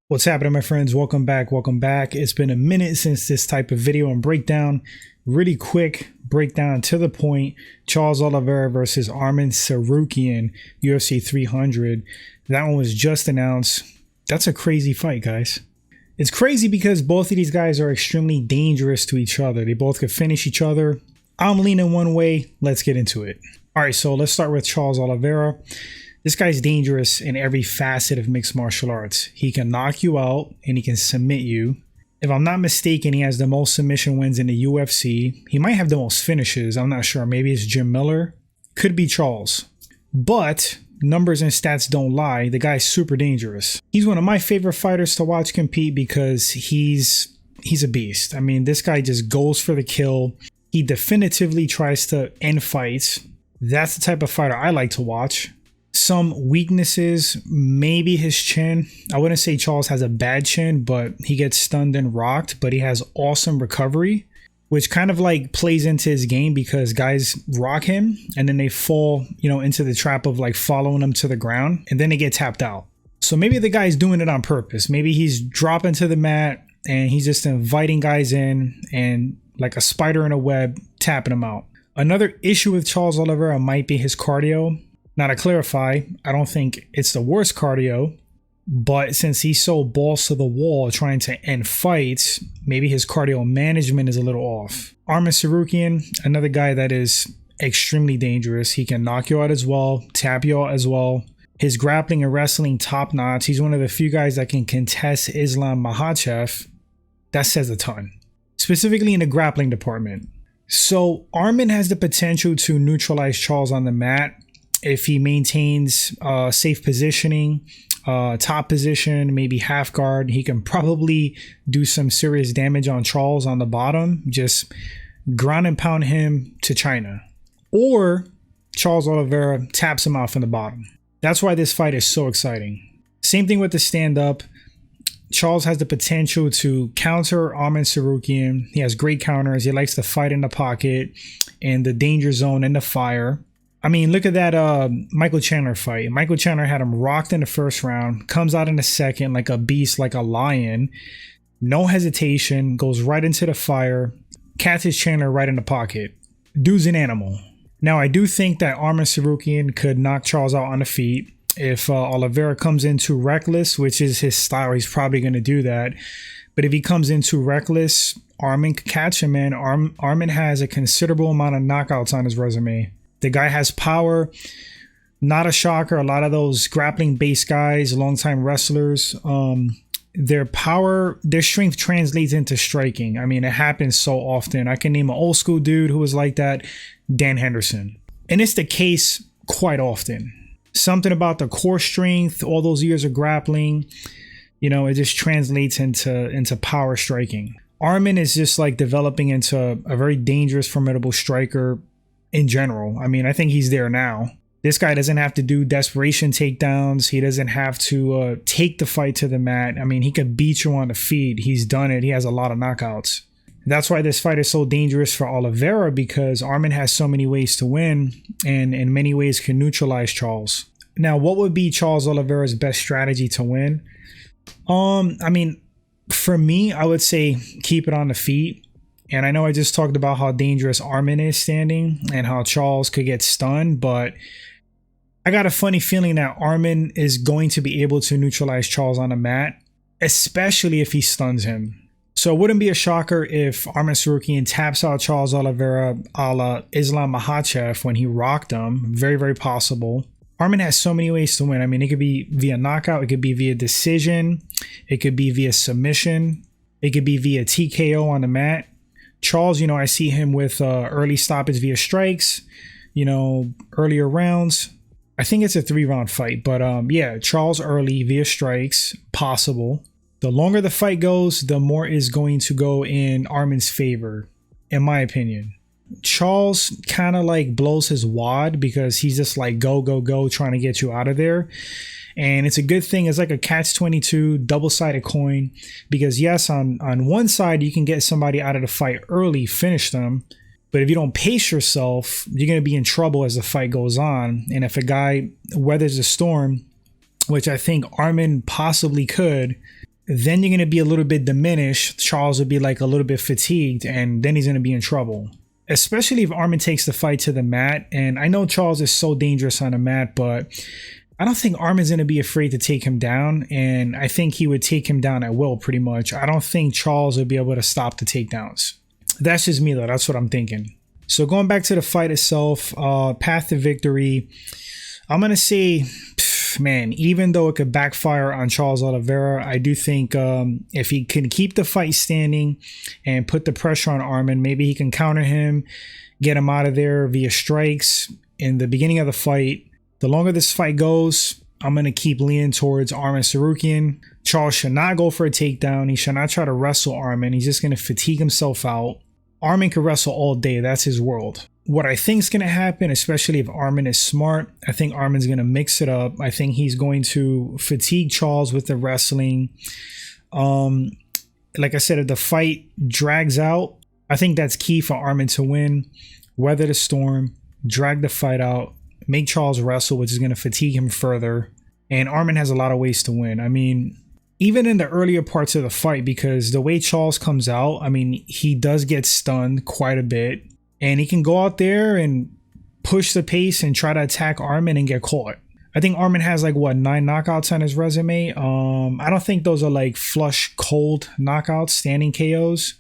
What's happening, my friends? Welcome back. Welcome back. It's been a minute since this type of video and breakdown. Really quick breakdown to the point. Charles Oliveira versus Arman Tsarukyan, UFC 300. That one was just announced. That's a crazy fight, guys. It's crazy because both of these guys are extremely dangerous to each other. They both could finish each other. I'm leaning one way. Let's get into it. All right, so let's start with Charles Oliveira. This guy's dangerous in every facet of mixed martial arts. He can knock you out and he can submit you. If I'm not mistaken, he has the most submission wins in the UFC. He might have the most finishes. I'm not sure. Maybe it's Jim Miller. Could be Charles. But numbers and stats don't lie. The guy's super dangerous. He's one of my favorite fighters to watch compete because he's a beast. I mean, this guy just goes for the kill. He definitively tries to end fights. That's the type of fighter I like to watch. Some weaknesses, maybe his chin. I wouldn't say Charles has a bad chin, but he gets stunned and rocked, but he has awesome recovery, which kind of like plays into his game because guys rock him and then they fall, into the trap of like following him to the ground and then they get tapped out. So maybe the guy's doing it on purpose. Maybe he's dropping to the mat and he's just inviting guys in and like a spider in a web, tapping them out. Another issue with Charles Oliveira might be his cardio. Now, to clarify, I don't think it's the worst cardio, but since he's so balls to the wall trying to end fights, maybe his cardio management is a little off. Arman Tsarukyan, another guy that is extremely dangerous. He can knock you out as well, tap you out as well. His grappling and wrestling top notch. He's one of the few guys that can contest Islam Makhachev. That says a ton, specifically in the grappling department. So Arman has the potential to neutralize Charles on the mat. If he maintains safe positioning, top position, maybe half guard, he can probably do some serious damage on Charles on the bottom. Just ground and pound him to China. Or Charles Oliveira taps him out from the bottom. That's why this fight is so exciting. Same thing with the stand-up. Charles has the potential to counter Arman Tsarukyan. He has great counters. He likes to fight in the pocket, in the danger zone, in the fire. I mean, look at that Michael Chandler fight. Michael Chandler had him rocked in the first round, comes out in the second like a beast, like a lion. No hesitation, goes right into the fire, catches Chandler right in the pocket. Dude's an animal. Now, I do think that Arman Tsarukyan could knock Charles out on the feet. If Oliveira comes in too reckless, which is his style, he's probably going to do that. But if he comes in too reckless, Arman can catch him, and Arman has a considerable amount of knockouts on his resume. The guy has power. Not a shocker. A lot of those grappling-based guys, longtime wrestlers, their power, their strength translates into striking. I mean, it happens so often. I can name an old school dude who was like that, Dan Henderson. And it's the case quite often. Something about the core strength, all those years of grappling, it just translates into power striking. Arman is just like developing into a very dangerous, formidable striker in general. I mean, I think he's there now. This guy doesn't have to do desperation takedowns. He doesn't have to take the fight to the mat. I mean, he could beat you on the feet. He's done it. He has a lot of knockouts. That's why this fight is so dangerous for Oliveira, because Arman has so many ways to win and in many ways can neutralize Charles. Now, what would be Charles Oliveira's best strategy to win? I mean, for me, I would say keep it on the feet. And I know I just talked about how dangerous Arman is standing and how Charles could get stunned, but I got a funny feeling that Arman is going to be able to neutralize Charles on the mat, especially if he stuns him. So it wouldn't be a shocker if Arman Tsarukyan taps out Charles Oliveira a la Islam Makhachev when he rocked him. Very, very possible. Arman has so many ways to win. I mean, it could be via knockout. It could be via decision. It could be via submission. It could be via TKO on the mat. Charles, I see him with early stoppage via strikes, earlier rounds. I think it's a 3-round fight, but yeah, Charles early via strikes, possible. The longer the fight goes, the more is going to go in Arman's favor, in my opinion. Charles kind of like blows his wad because he's just like go, go, go, trying to get you out of there. And it's a good thing. It's like a catch-22, double-sided coin. Because yes, on one side, you can get somebody out of the fight early, finish them. But if you don't pace yourself, you're going to be in trouble as the fight goes on. And if a guy weathers the storm, which I think Arman possibly could, then you're going to be a little bit diminished. Charles will be like a little bit fatigued, and then he's going to be in trouble. Especially if Arman takes the fight to the mat. And I know Charles is so dangerous on the mat, but I don't think Arman's going to be afraid to take him down. And I think he would take him down at will, pretty much. I don't think Charles would be able to stop the takedowns. That's just me, though. That's what I'm thinking. So going back to the fight itself, path to victory, I'm going to say, man, even though it could backfire on Charles Oliveira, I do think if he can keep the fight standing and put the pressure on Arman, maybe he can counter him, get him out of there via strikes in the beginning of the fight. The longer this fight goes, I'm going to keep leaning towards Arman Tsarukyan. Charles should not go for a takedown. He should not try to wrestle Arman. He's just going to fatigue himself out. Arman can wrestle all day. That's his world. What I think is going to happen, especially if Arman is smart, I think Arman's going to mix it up. I think he's going to fatigue Charles with the wrestling. Like I said, if the fight drags out, I think that's key for Arman to win. Weather the storm, drag the fight out, make Charles wrestle, which is going to fatigue him further. And Arman has a lot of ways to win. I mean, even in the earlier parts of the fight, because the way Charles comes out, I mean, he does get stunned quite a bit. And he can go out there and push the pace and try to attack Arman and get caught. I think Arman has like, what, 9 knockouts on his resume. I don't think those are like flush, cold knockouts, standing KOs.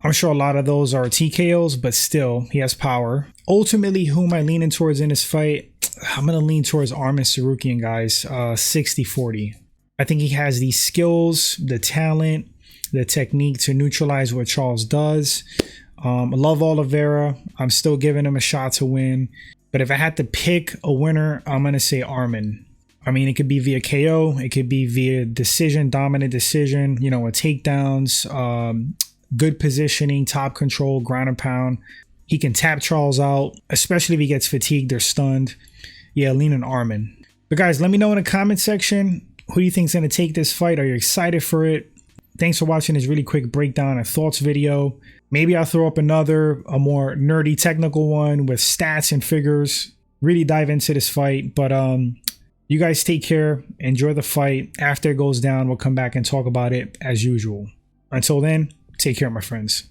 I'm sure a lot of those are TKOs, but still, he has power. Ultimately, who am I leaning towards in this fight? I'm going to lean towards Arman Tsarukyan, guys, 60-40. I think he has the skills, the talent, the technique to neutralize what Charles does. I love Oliveira. I'm still giving him a shot to win. But if I had to pick a winner, I'm going to say Arman. I mean, it could be via KO. It could be via decision, dominant decision, you know, with takedowns, good positioning, top control, ground and pound. He can tap Charles out, especially if he gets fatigued or stunned. Yeah, lean on Arman. But guys, let me know in the comment section, who do you think is going to take this fight? Are you excited for it? Thanks for watching this really quick breakdown and thoughts video. Maybe I'll throw up a more nerdy technical one with stats and figures. Really dive into this fight. But you guys take care. Enjoy the fight. After it goes down, we'll come back and talk about it as usual. Until then, take care, my friends.